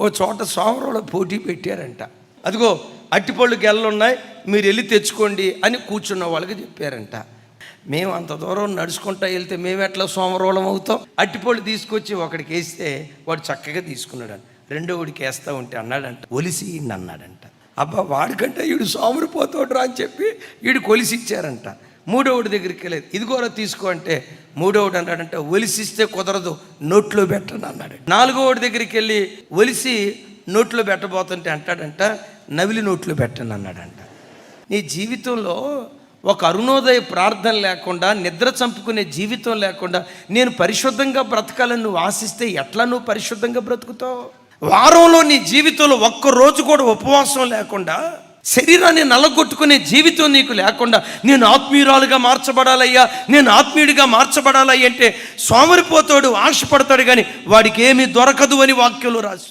ఓ చోట సోమరంలో పోటీ పెట్టారంట. అదిగో అట్టిపళ్ళు గెల్లున్నాయి, మీరు వెళ్ళి తెచ్చుకోండి అని కూర్చున్న వాళ్ళకి చెప్పారంట. మేము అంత దూరం నడుచుకుంటా వెళ్తే మేము ఎట్లా సోమరోళం అవుతాం? అట్టిపళ్ళు తీసుకొచ్చి ఒకడికి వేస్తే వాడు చక్కగా తీసుకున్నాడు. రెండో వాడికి వేస్తూ ఉంటే అన్నాడంట, ఒలిసి అన్నాడంట. అబ్బా వాడికంటే వీడు సోమరిపోతాడు అని చెప్పి వీడు కొలిసి ఇచ్చారంట. మూడోవుడి దగ్గరికి వెళ్ళేది, ఇదిగోరా తీసుకో అంటే మూడోవుడు అన్నాడంట, ఒలిసిస్తే కుదరదు, నోట్లో పెట్టండి అన్నాడు. నాలుగోవుడి దగ్గరికి వెళ్ళి ఒలిసి నోట్లో పెట్టబోతుంటే అంటాడంట, నవిలి నోట్లో పెట్టండి అన్నాడంట. నీ జీవితంలో ఒక అరుణోదయ ప్రార్థన లేకుండా, నిద్ర చంపుకునే జీవితం లేకుండా నేను పరిశుద్ధంగా బ్రతకాలని నువ్వు ఆశిస్తే ఎట్లా నువ్వు పరిశుద్ధంగా బ్రతుకుతావు? వారంలో నీ జీవితంలో ఒక్కరోజు కూడా ఉపవాసం లేకుండా, శరీరాన్ని నల్లగొట్టుకునే జీవితం నీకు లేకుండా, నేను ఆత్మీయురాలుగా మార్చబడాలయ్యా, నేను ఆత్మీయుడిగా మార్చబడాలయ్య అంటే సోమరిపోతాడు, ఆశపడతాడు, కానీ వాడికి ఏమీ దొరకదు అని వాక్యంలో రాసి